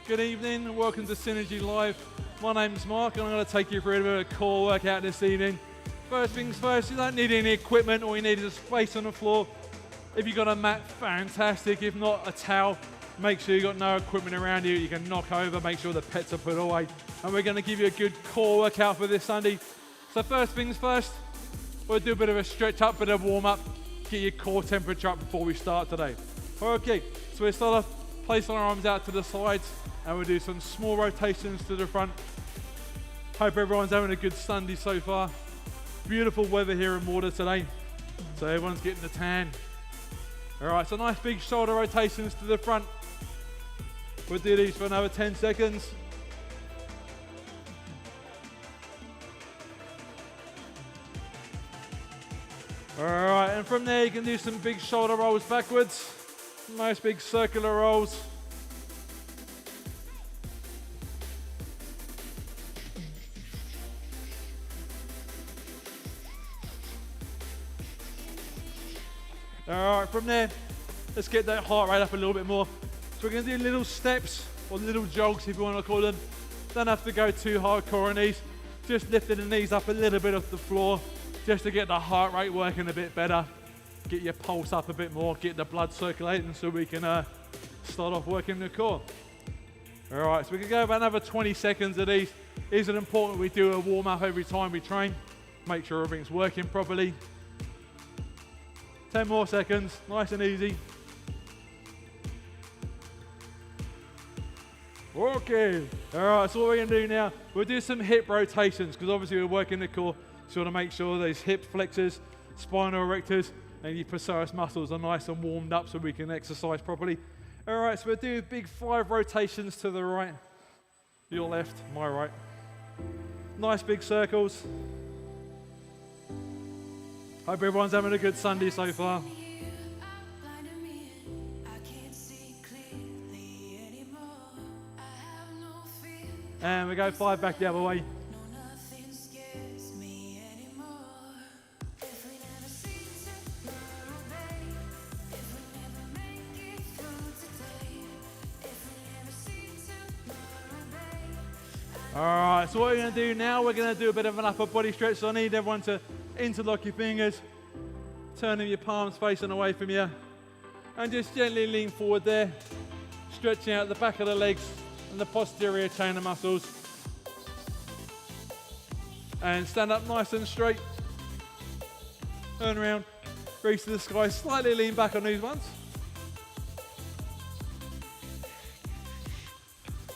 Good evening and welcome to Synergy Live. My name's Mark and I'm going to take you through a bit of a core workout this evening. First things first, you don't need any equipment, all you need is a space on the floor. If you've got a mat, fantastic. If not, a towel. Make sure you've got no equipment around you you can knock over, make sure the pets are put away. And we're going to give you a good core workout for this Sunday. So first things first, we'll do a bit of a stretch up, bit of warm up, get your core temperature up before we start today. Okay, so we'll start off placing our arms out to the sides and we'll do some small rotations to the front. Hope everyone's having a good Sunday so far. Beautiful weather here in Warder today, so everyone's getting the tan. All right, so nice big shoulder rotations to the front. We'll do these for another 10 seconds. All right, and from there you can do some big shoulder rolls backwards. Nice big circular rolls. All right, from there, let's get that heart rate up a little bit more. So we're going to do little steps, or little jogs if you want to call them. Don't have to go too hardcore on these. Just lifting the knees up a little bit off the floor, just to get the heart rate working a bit better. Get your pulse up a bit more, get the blood circulating so we can start off working the core. All right, so we can go about another 20 seconds of these. Is it important we do a warm up every time we train? Make sure everything's working properly. 10 more seconds, nice and easy. Okay, all right, so what we're gonna do now, we'll do some hip rotations because obviously we're working the core, so we wanna make sure those hip flexors, spinal erectors, and your psoas muscles are nice and warmed up so we can exercise properly. All right, so we'll do big 5 rotations to the right, your left, my right. Nice big circles. Hope everyone's having a good Sunday so far. And we go 5 back the other way. Alright, so what we're going to do now, we're going to do a bit of an upper body stretch. So I need everyone to interlock your fingers, turning your palms facing away from you, and just gently lean forward there, stretching out the back of the legs and the posterior chain of muscles. And stand up nice and straight. Turn around, reach to the sky, slightly lean back on these ones.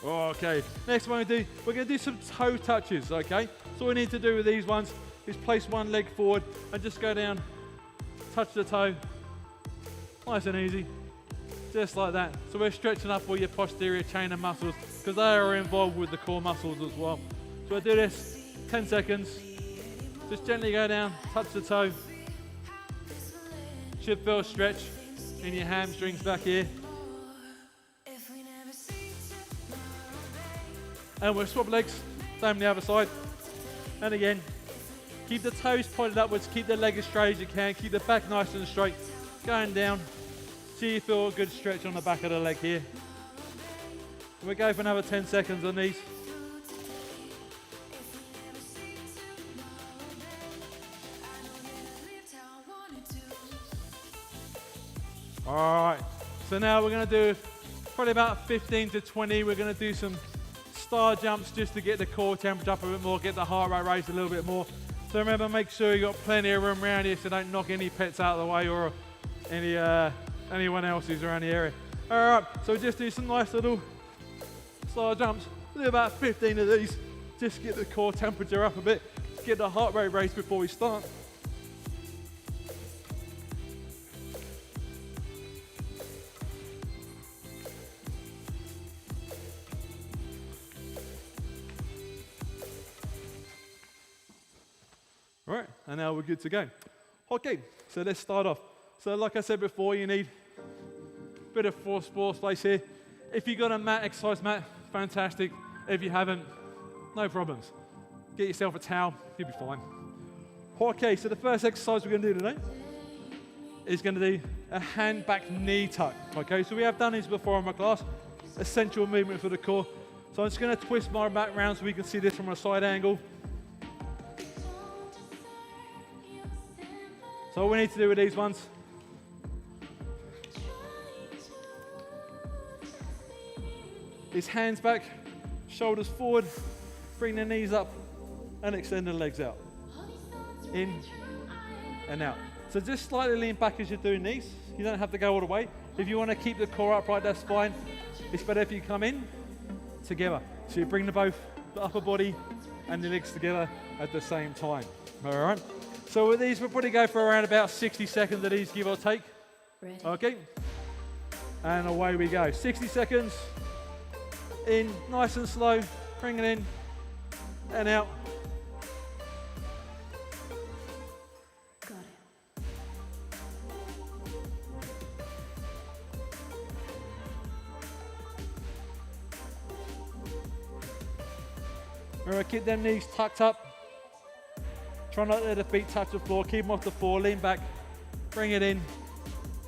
Okay, next one we're going to do some toe touches, okay? So all we need to do with these ones is place one leg forward and just go down, touch the toe, nice and easy, just like that. So we're stretching up all your posterior chain of muscles because they are involved with the core muscles as well. So we'll do this, 10 seconds, just gently go down, touch the toe, should feel a stretch in your hamstrings back here. And we'll swap legs, same on the other side. And again, keep the toes pointed upwards, keep the leg as straight as you can, keep the back nice and straight. Going down, see you feel a good stretch on the back of the leg here. And we'll go for another 10 seconds on these. Alright, so now we're going to do probably about 15 to 20. We're going to do some star jumps just to get the core temperature up a bit more, get the heart rate raised a little bit more. So remember, make sure you've got plenty of room around here so don't knock any pets out of the way or anyone else who's around the area. Alright, so just do some nice little star jumps. We'll do about 15 of these, just to get the core temperature up a bit, get the heart rate raised before we start. All right, and now we're good to go. Okay, so let's start off. So like I said before, you need a bit of floor space here. If you've got a mat, exercise mat, fantastic. If you haven't, no problems. Get yourself a towel, you'll be fine. Okay, so the first exercise we're going to do today is going to be a hand back knee tuck. Okay, so we have done this before in my class. essential movement for the core. So I'm just going to twist my back round so we can see this from a side angle. So all we need to do with these ones is hands back, shoulders forward, bring the knees up and extend the legs out. In and out. So just slightly lean back as you're doing these. You don't have to go all the way. If you want to keep the core upright, that's fine. It's better if you come in together. So you bring the upper body and the legs together at the same time. All right. So with these, we'll probably go for around about 60 seconds of these, give or take. Ready. Okay. And away we go. 60 seconds. In, nice and slow. Bring it in and out. Remember, keep them knees tucked up. Try not to let the feet touch the floor. Keep them off the floor. Lean back. Bring it in.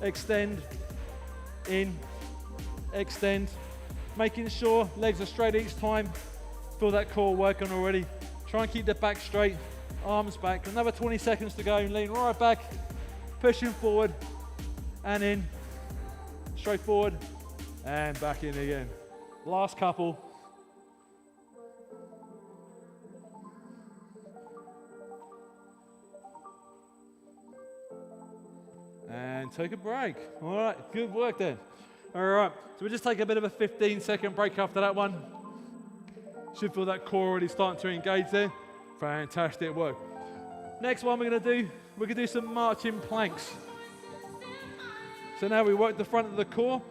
Extend. In. Extend. Making sure legs are straight each time. Feel that core working already. Try and keep the back straight. Arms back. Another 20 seconds to go. Lean right back. Pushing forward. And in. Straight forward. And back in again. Last couple. And take a break. All right, good work then. All right, so we'll just take a bit of a 15-second break after that one. Should feel that core already starting to engage there. Fantastic work. Next one we're going to do some marching planks. So now we work the front of the core.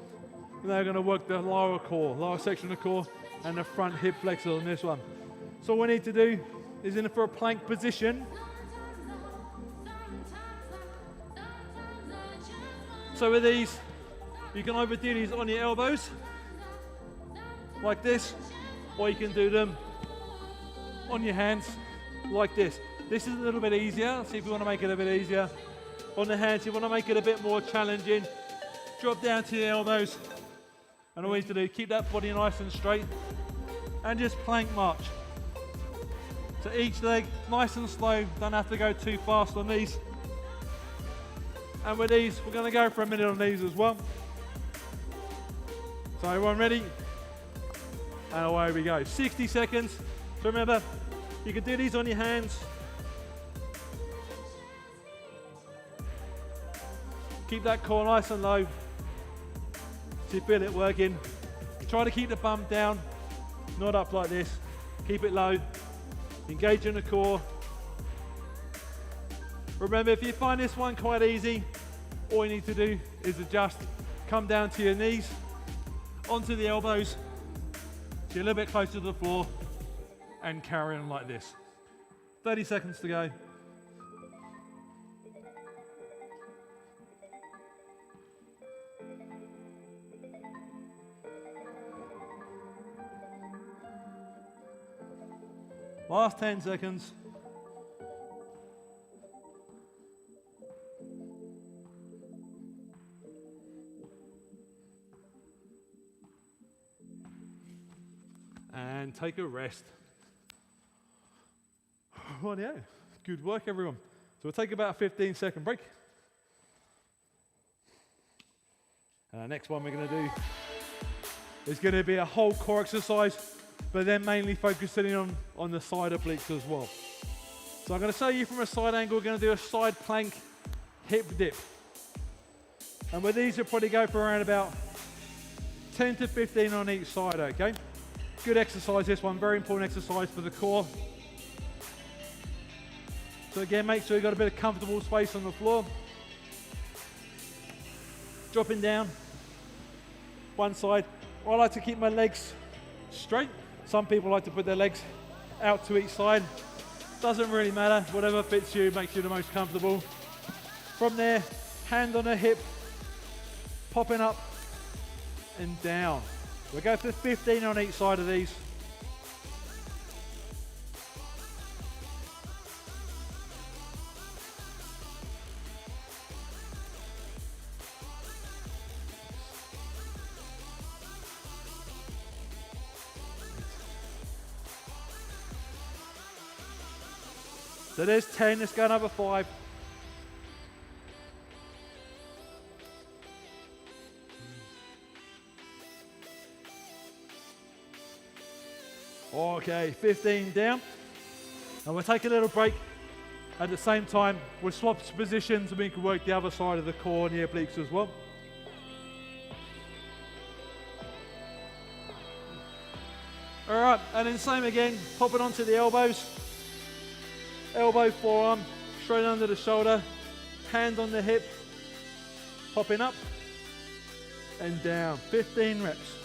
Now we're going to work the lower section of the core, and the front hip flexors on this one. So what we need to do is in for a plank position. So with these, you can either do these on your elbows, like this, or you can do them on your hands, like this. This is a little bit easier. See if you want to make it a bit easier. On the hands, you want to make it a bit more challenging. Drop down to your elbows. And all you need to do, keep that body nice and straight. And just plank march. So each leg, nice and slow. Don't have to go too fast on these. And with these, we're going to go for a minute on these as well. So everyone ready? And away we go. 60 seconds. So remember, you can do these on your hands. Keep that core nice and low. So you feel it working. Try to keep the bum down, not up like this. Keep it low. Engage in the core. Remember, if you find this one quite easy, all you need to do is adjust. Come down to your knees, onto the elbows, so you're a little bit closer to the floor, and carry on like this. 30 seconds to go. Last 10 seconds. And take a rest. Well, yeah, good work, everyone. So we'll take about a 15-second break. And the next one we're going to do is going to be a whole core exercise, but then mainly focusing on the side obliques as well. So I'm going to show you from a side angle. We're going to do a side plank hip dip. And with these, you'll probably go for around about 10 to 15 on each side, okay? Good exercise, this one. Very important exercise for the core. So again, make sure you've got a bit of comfortable space on the floor. Dropping down. One side. I like to keep my legs straight. Some people like to put their legs out to each side. Doesn't really matter. Whatever fits you, makes you the most comfortable. From there, hand on the hip. Popping up and down. We'll go for 15 on each side of these. So there's 10, let's go another 5. Okay, 15 down. And we'll take a little break. At the same time, we'll swap positions and we can work the other side of the core and the obliques as well. All right, and then same again, pop it onto the elbows. Elbow, forearm, straight under the shoulder, hand on the hip, popping up and down, 15 reps.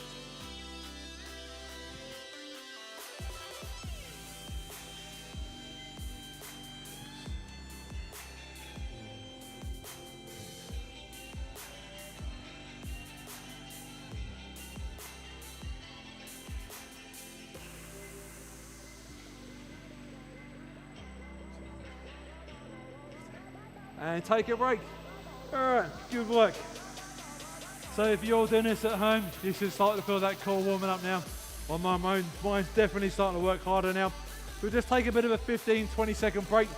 And take a break. All right, good work. So if you're doing this at home, you should start to feel that core warming up now. On my own, mine's definitely starting to work harder now. We'll just take a bit of a 15, 20-second break.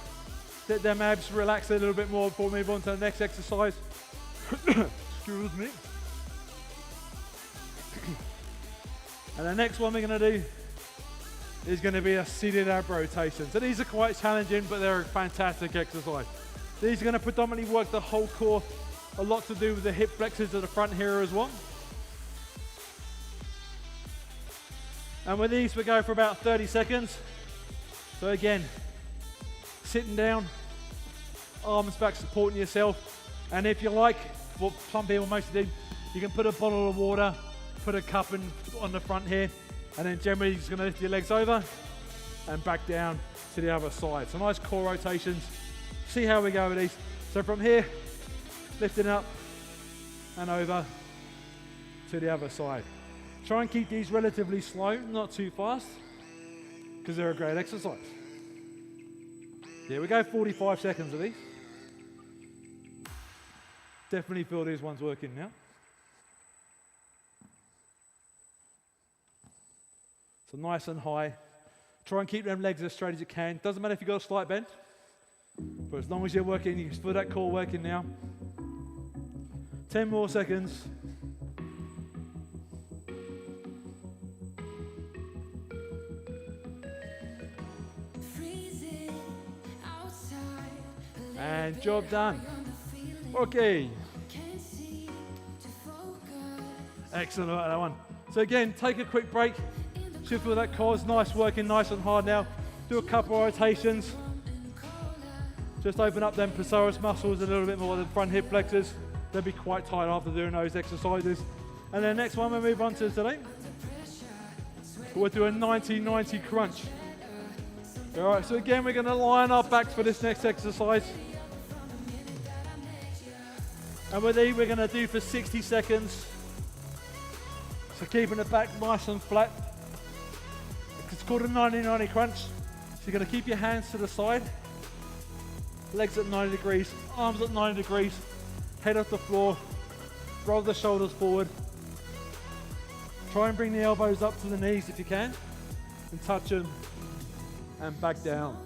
Let them abs relax a little bit more before we move on to the next exercise. Excuse me. And the next one we're going to do is going to be a seated ab rotation. So these are quite challenging, but they're a fantastic exercise. These are going to predominantly work the whole core, a lot to do with the hip flexors at the front here as well. And with these, we go for about 30 seconds. So again, sitting down, arms back supporting yourself. And if you like, what some people mostly do, you can put a bottle of water, put a cup on the front here, and then generally you're just going to lift your legs over and back down to the other side. So nice core rotations. See how we go with these. So from here, lifting up and over to the other side. Try and keep these relatively slow, not too fast, because they're a great exercise. Here we go, 45 seconds of these. Definitely feel these ones working now. So nice and high. Try and keep them legs as straight as you can. Doesn't matter if you've got a slight bend. But as long as you're working, you can feel that core working now. 10 more seconds. And job done. Okay. Excellent, right, that one. So again, take a quick break. Should feel that core's nice, working nice and hard now. Do a couple of rotations. Just open up them psoas muscles a little bit more, the front hip flexors. They'll be quite tight after doing those exercises. And then next one we'll move on to today. We'll do a 90-90 crunch. All right, so again, we're gonna line our backs for this next exercise. And with these, we're gonna do for 60 seconds. So keeping the back nice and flat. It's called a 90-90 crunch. So you're gonna keep your hands to the side. Legs at 90 degrees, arms at 90 degrees, head off the floor, roll the shoulders forward. Try and bring the elbows up to the knees if you can, and touch them, and back down.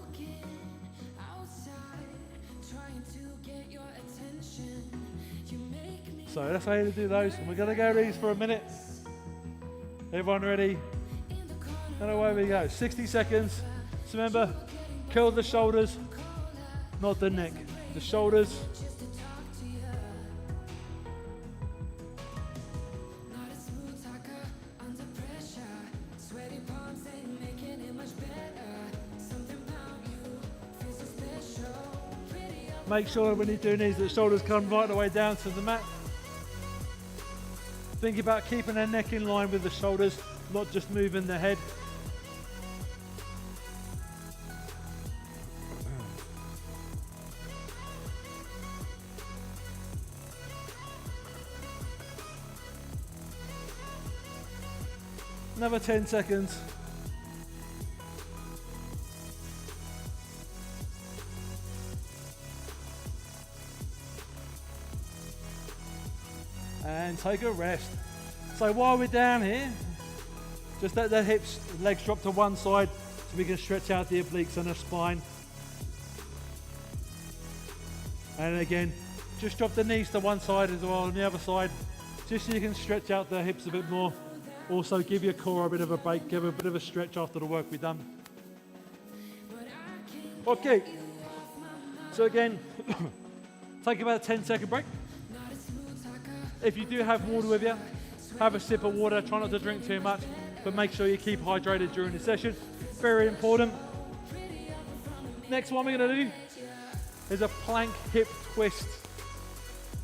So that's how you do those, and we're gonna go these for a minute. Everyone ready? And away we go, 60 seconds. So remember, curl the shoulders, not the neck, the shoulders. Make sure when you're doing these, the shoulders come right the way down to the mat. Think about keeping their neck in line with the shoulders, not just moving the head. Another 10 seconds. And take a rest. So while we're down here, just let the hips, legs drop to one side so we can stretch out the obliques and the spine. And again, just drop the knees to one side as well on the other side, just so you can stretch out the hips a bit more. Also give your core a bit of a break, give a bit of a stretch after the work we've done. Okay, so again, take about a 10-second break. If you do have water with you, have a sip of water, try not to drink too much, but make sure you keep hydrated during the session. Very important. Next one we're gonna do is a plank hip twist.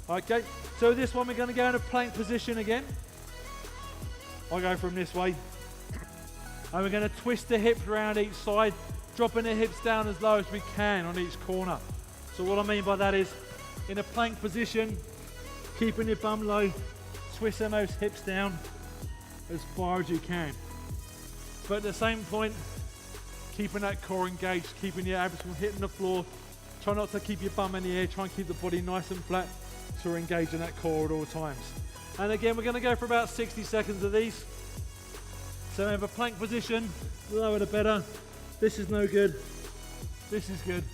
Okay, so this one we're gonna go in a plank position again. I'll go from this way. And we're gonna twist the hips around each side, dropping the hips down as low as we can on each corner. So what I mean by that is, in a plank position, keeping your bum low, twisting those hips down as far as you can. But at the same point, keeping that core engaged, keeping your abs from hitting the floor. Try not to keep your bum in the air, try and keep the body nice and flat so we're engaging that core at all times. And again, we're gonna go for about 60 seconds of these. So we have a plank position, the lower the better. This is no good, this is good.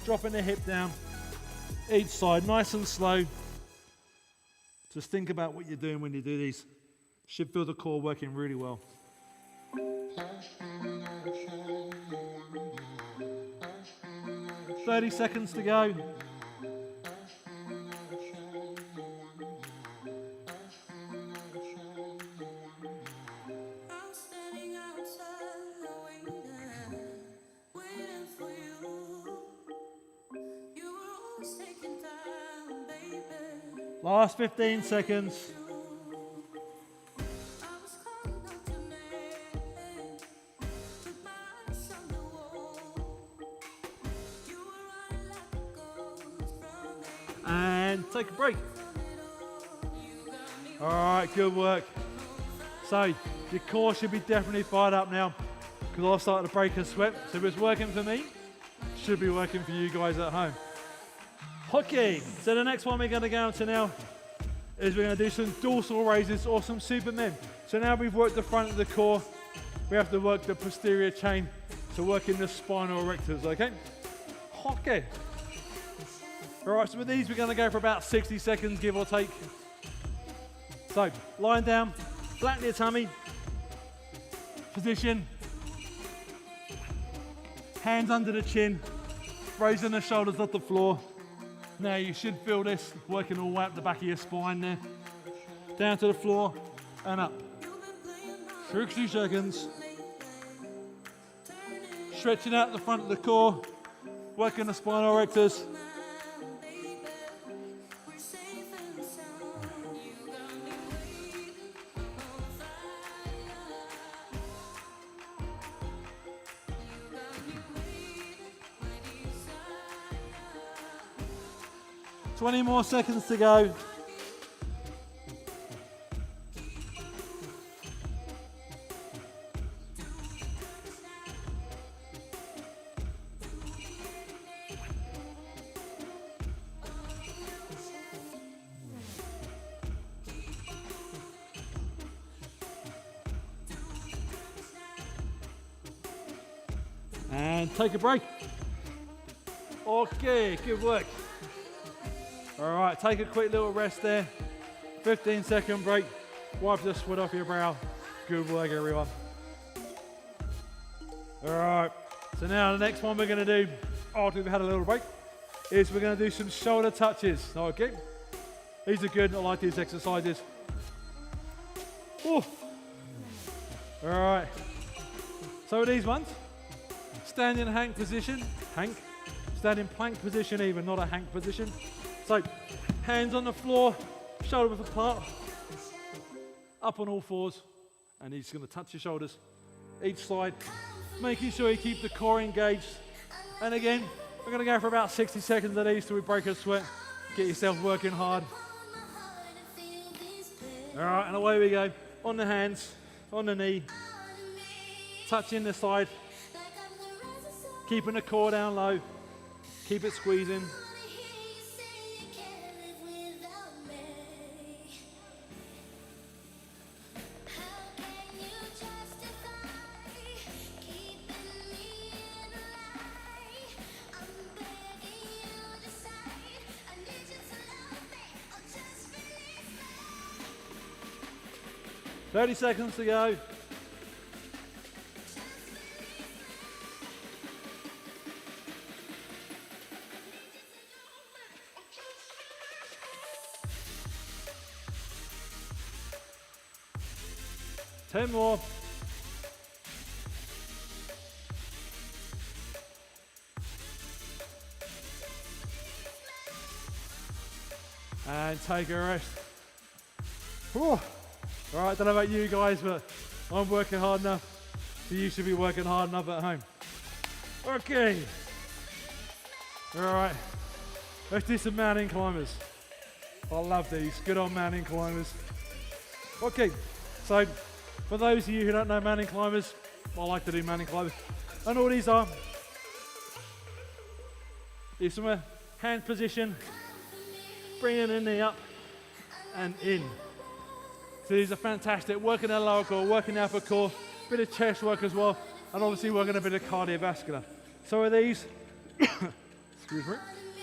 Dropping the hip down, each side, nice and slow. Just think about what you're doing when you do these. Should feel the core working really well. 30 seconds to go. Last 15 seconds. And take a break. All right, good work. So your core should be definitely fired up now because I've started to break a sweat. So if it's working for me, it should be working for you guys at home. Okay, so the next one we're going to go into now is we're going to do some dorsal raises or some Supermen. So now we've worked the front of the core, we have to work the posterior chain, so working the spinal erectors, okay? Okay. All right, so with these we're going to go for about 60 seconds, give or take. So, lying down, flatten your tummy, position, hands under the chin, raising the shoulders off the floor. Now you should feel this working all the way up the back of your spine there. Down to the floor and up. 60 seconds. Stretching out the front of the core, working the spinal erectors. Twenty more seconds to go. And take a break. Okay, good work. All right, take a quick little rest there. 15-second break. Wipe the sweat off your brow. Good work, everyone. All right, so now the next one we're gonna do, after we've had a little break, is we're gonna do some shoulder touches, okay? These are good, I like these exercises. Ooh. All right, so with these ones, standing hank position, standing plank position even, not a hank position. So, hands on the floor, shoulder width apart, up on all fours, and you're just going to touch your shoulders, each side, making sure you keep the core engaged. And again, we're going to go for about 60 seconds of these till we break a sweat, get yourself working hard. All right, and away we go. On the hands, on the knee, touching the side, keeping the core down low, keep it squeezing. 30 seconds to go. Ten more. And take a rest. Whew. All right, I don't know about you guys, but I'm working hard enough. So you should be working hard enough at home. Okay. All right, let's do some mountain climbers. I love these, good old mountain climbers. Okay, so for those of you who don't know mountain climbers, I like to do mountain climbers. And all these are is from a hand position, bringing the knee up and in. So these are fantastic, working the lower core, working the upper core, bit of chest work as well, and obviously working a bit of cardiovascular. So are these, excuse me,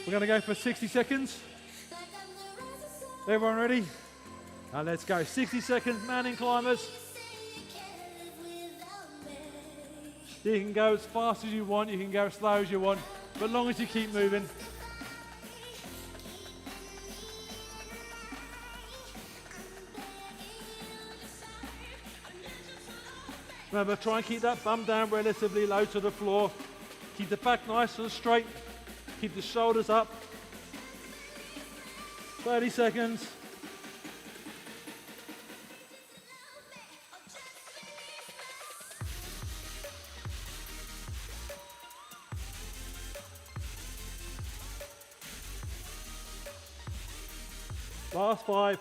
we're gonna go for 60 seconds. Everyone ready? Now let's go, 60 seconds, mountain climbers. You can go as fast as you want, you can go as slow as you want, but as long as you keep moving. Remember, try and keep that bum down relatively low to the floor. Keep the back nice and straight. Keep the shoulders up. 30 seconds. Last 5.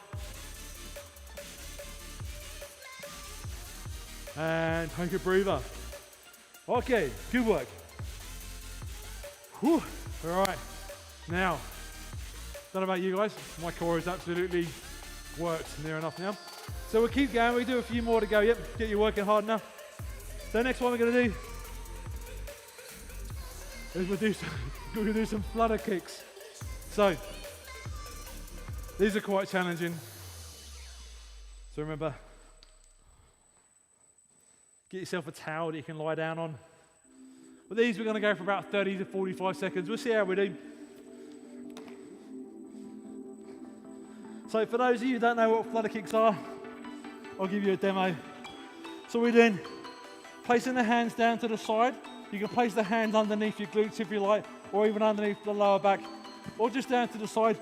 And take a breather. Okay, good work. Whew. All right, now, don't know about you guys, my core is absolutely worked near enough now. So we'll keep going, we'll do a few more to go, yep, get you working hard enough. So next one we're gonna do is we're gonna do some flutter kicks. So, these are quite challenging. So remember, get yourself a towel that you can lie down on. With these, we're going to go for about 30 to 45 seconds. We'll see how we do. So for those of you who don't know what flutter kicks are, I'll give you a demo. So we're doing, placing the hands down to the side. You can place the hands underneath your glutes if you like, or even underneath the lower back, or just down to the side.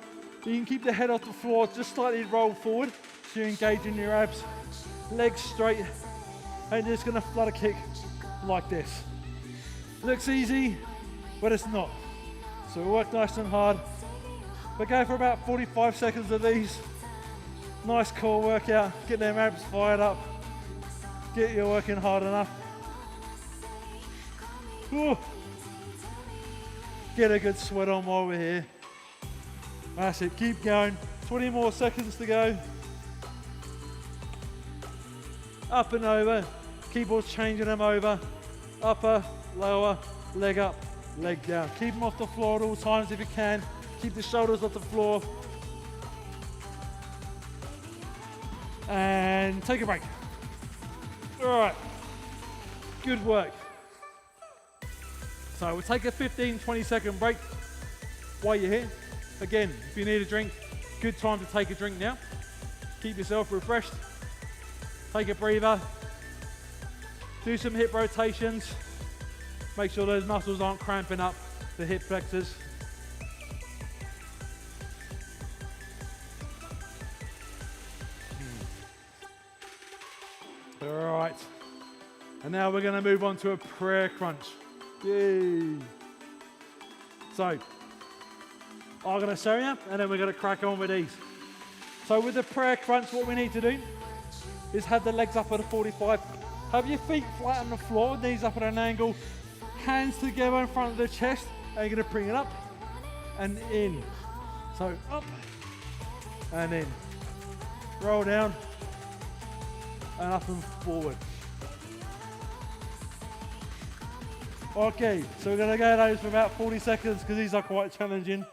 You can keep the head off the floor, just slightly roll forward, so you're engaging your abs. Legs straight, and you're just going to flutter kick like this. Looks easy, but it's not. So we work nice and hard. But go for about 45 seconds of these. Nice core workout, get them abs fired up. Get you working hard enough. Ooh. Get a good sweat on while we're here. That's it, keep going. 20 more seconds to go. Up and over. Keep on changing them over. Upper, lower, leg up, leg down. Keep them off the floor at all times if you can. Keep the shoulders off the floor. And take a break. All right, good work. So we'll take a 15-20 second break while you're here. Again, if you need a drink, good time to take a drink now. Keep yourself refreshed. Take a breather. Do some hip rotations. Make sure those muscles aren't cramping up the hip flexors. All right. And now we're going to move on to a prayer crunch. Yay. So, I'm going to show you, and then we're going to crack on with these. So with the prayer crunch, what we need to do is have the legs up at a 45. Have your feet flat on the floor, knees up at an angle, hands together in front of the chest, and you're going to bring it up and in. So up and in. Roll down and up and forward. Okay, so we're going to go those for about 40 seconds because these are quite challenging.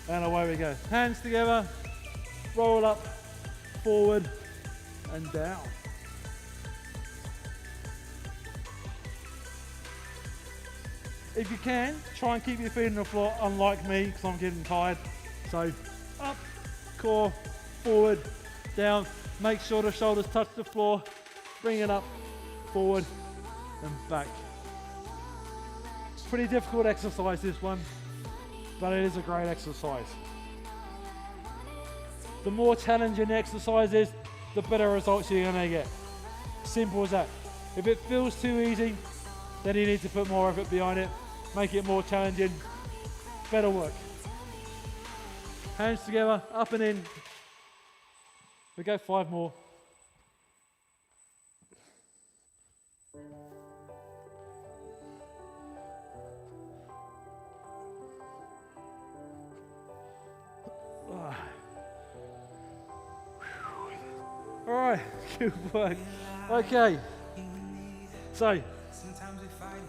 And away we go. Hands together, roll up, forward, and down. If you can, try and keep your feet on the floor, unlike me, because I'm getting tired. So, up, core, forward, down. Make sure the shoulders touch the floor. Bring it up, forward, and back. Pretty difficult exercise, this one, but it is a great exercise. The more challenging the exercise is, the better results you're gonna get. Simple as that. If it feels too easy, then you need to put more effort behind it, make it more challenging, better work. Hands together, up and in. We go 5 more. All right, good work. Okay, so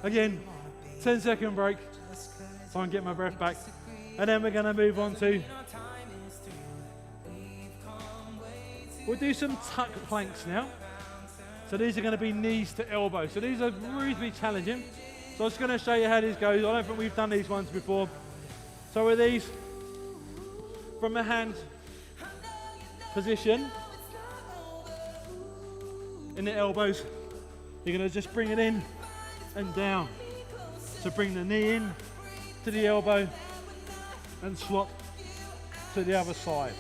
again, 10-second break, so I can get my breath back, and then we're going to move on to, we'll do some tuck planks now. So these are going to be knees to elbows. So these are really challenging. So I'm just going to show you how these go. I don't think we've done these ones before. So with these, from a hand position, in the elbows, you're going to just bring it in and down. So bring the knee in to the elbow and swap to the other side.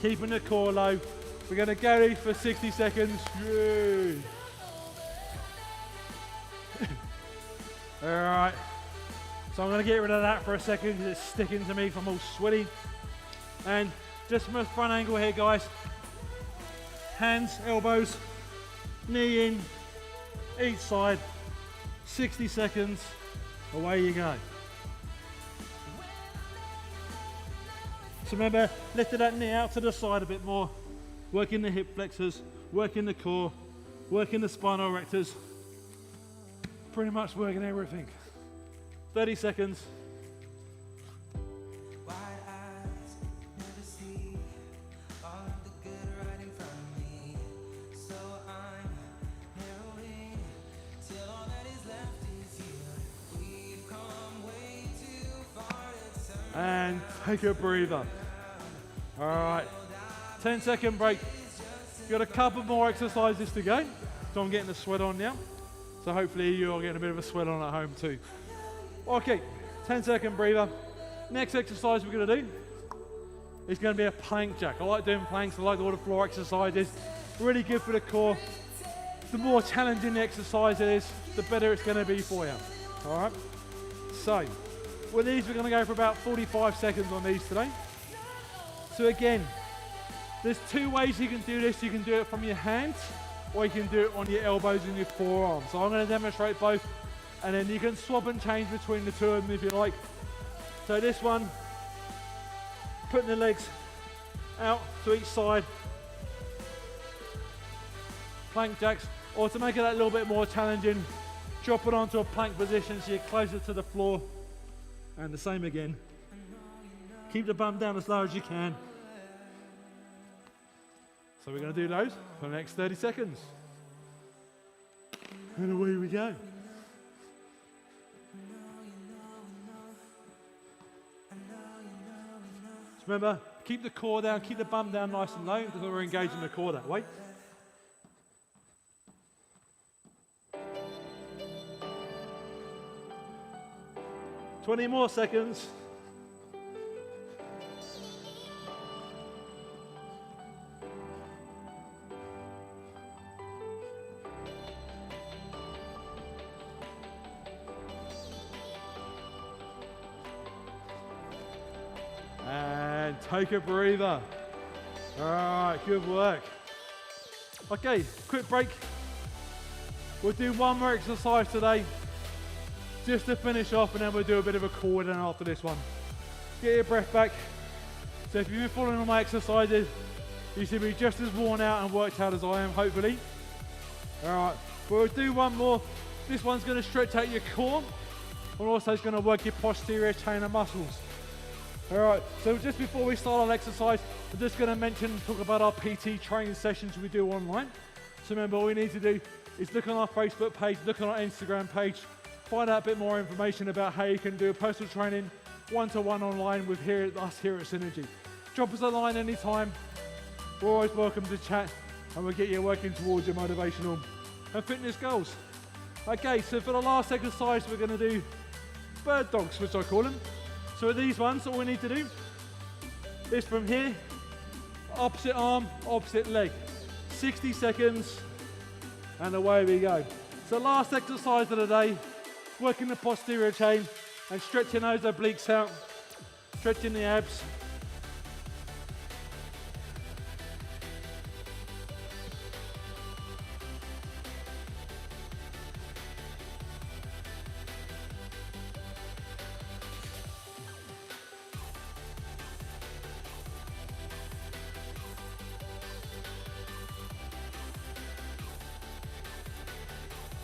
Keeping the core low. We're going to go these for 60 seconds. All right. So I'm going to get rid of that for a second because it's sticking to me if I'm all sweaty. And just from a front angle here, guys. Hands, elbows, knee in, each side, 60 seconds, away you go. So remember, lifting that knee out to the side a bit more, working the hip flexors, working the core, working the spinal erectors, pretty much working everything. 30 seconds. And take a breather. All right, 10-second break. Got a couple more exercises to go. So I'm getting the sweat on now. So hopefully you're getting a bit of a sweat on at home too. Okay, 10-second breather. Next exercise we're gonna do is gonna be a plank jack. I like doing planks, I like all the floor exercises. Really good for the core. The more challenging the exercise is, the better it's gonna be for you. All right, so with these, we're going to go for about 45 seconds on these today. So again, there's 2 ways you can do this. You can do it from your hands, or you can do it on your elbows and your forearms. So I'm going to demonstrate both, and then you can swap and change between the 2 of them if you like. So this one, putting the legs out to each side, plank jacks, or to make it a little bit more challenging, drop it onto a plank position so you're closer to the floor. And the same again. Keep the bum down as low as you can. So we're going to do those for the next 30 seconds. And away we go. So remember, keep the core down, keep the bum down nice and low because we're engaging the core that way. Twenty more seconds. And take a breather. All right, good work. Okay, quick break. We'll do one more exercise today, just to finish off, and then we'll do a bit of a core then after this one. Get your breath back. So if you've been following all my exercises, you should be just as worn out and worked out as I am, hopefully. All right, we'll do one more. This one's going to stretch out your core, and also it's going to work your posterior chain of muscles. All right, so just before we start our exercise, I'm just going to talk about our PT training sessions we do online. So remember, all we need to do is look on our Facebook page, look on our Instagram page, find out a bit more information about how you can do personal training one-to-one online with us here at Synergy. Drop us a line anytime. We're always welcome to chat, and we'll get you working towards your motivational and fitness goals. Okay, so for the last exercise, we're going to do bird dogs, which I call them. So with these ones, all we need to do is from here, opposite arm, opposite leg. 60 seconds, and away we go. So last exercise of the day, working the posterior chain and stretching those obliques out, stretching the abs.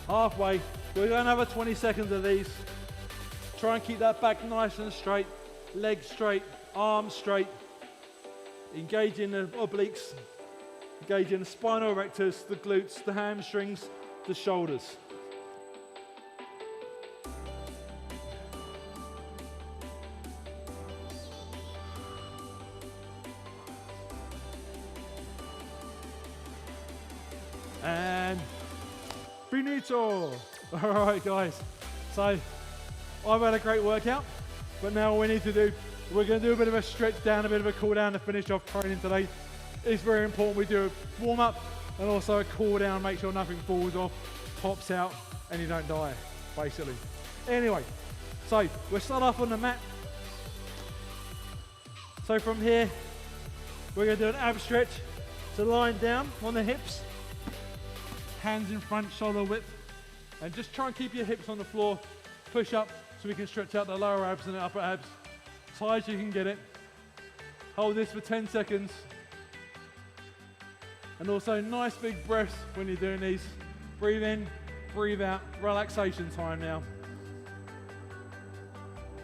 Halfway, we're going to have a 20 seconds of these. Try and keep that back nice and straight, legs straight, arms straight. Engaging the obliques, engaging the spinal erectors, the glutes, the hamstrings, the shoulders. And finito. All right, guys. So I've had a great workout, but now all we need to do, we're going to do a bit of a stretch down, a bit of a cool down to finish off training today. It's very important we do a warm up and also a cool down, make sure nothing falls off, pops out, and you don't die, basically. Anyway, so we'll start off on the mat. So from here, we're going to do an ab stretch. So lying down on the hips, hands in front, shoulder width, and just try and keep your hips on the floor. Push up so we can stretch out the lower abs and the upper abs. As high as you can get it. Hold this for 10 seconds. And also nice big breaths when you're doing these. Breathe in, breathe out, relaxation time now.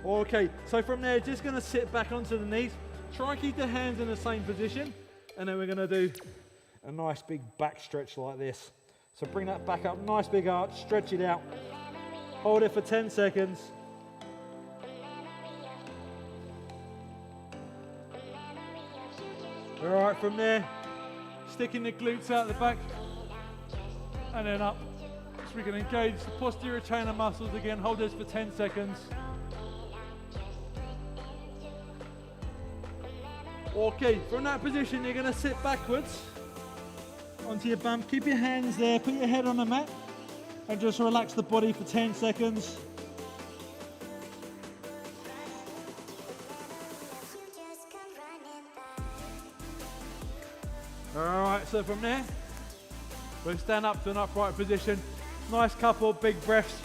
Okay, so from there, just gonna sit back onto the knees. Try and keep the hands in the same position. And then we're gonna do a nice big back stretch like this. So bring that back up, nice big arch, stretch it out. Hold it for 10 seconds. All right, from there, sticking the glutes out the back and then up. So we can engage the posterior chain of muscles again. Hold this for 10 seconds. Okay, from that position, you're gonna sit backwards onto your bum. Keep your hands there, put your head on the mat, and just relax the body for 10 seconds. All right, so from there, we'll stand up to an upright position. Nice couple of big breaths.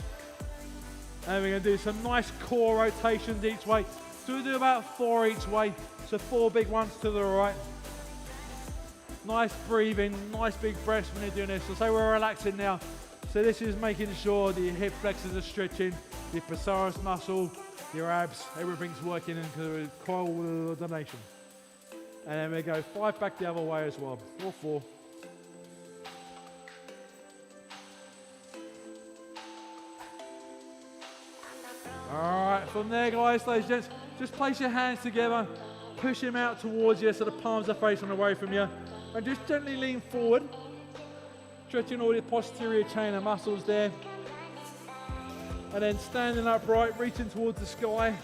And we're gonna do some nice core rotations each way. So we'll do about 4 each way. So 4 big ones to the right. Nice breathing, nice big breaths when you're doing this. So say we're relaxing now. So this is making sure that your hip flexors are stretching, your psoas muscle, your abs, everything's working into coordination. And then we go 5 back the other way as well, or 4. All right, from there, guys, ladies and gents, just place your hands together, push them out towards you so the palms are facing away from you, and just gently lean forward, stretching all your posterior chain of muscles there. And then standing upright, reaching towards the sky.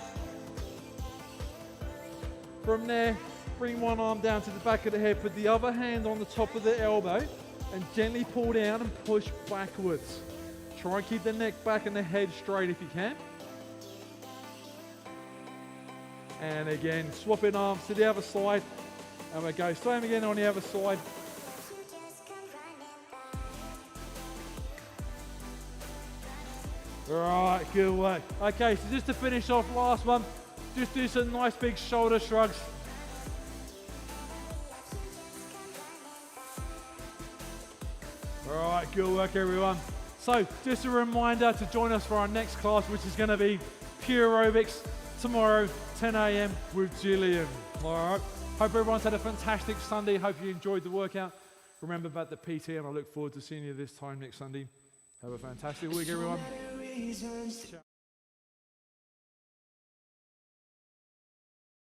From there, bring one arm down to the back of the head, put the other hand on the top of the elbow, and gently pull down and push backwards. Try and keep the neck back and the head straight if you can. And again, swapping arms to the other side. And we go, same again on the other side. Right, good work. Okay, so just to finish off, last one, just do some nice big shoulder shrugs. All right, good work, everyone. So, just a reminder to join us for our next class, which is going to be pure aerobics. tomorrow, 10 a.m. with Gillian. All right. Hope everyone's had a fantastic Sunday. Hope you enjoyed the workout. Remember about the PT, and I look forward to seeing you this time next Sunday. Have a fantastic week, everyone. Ciao.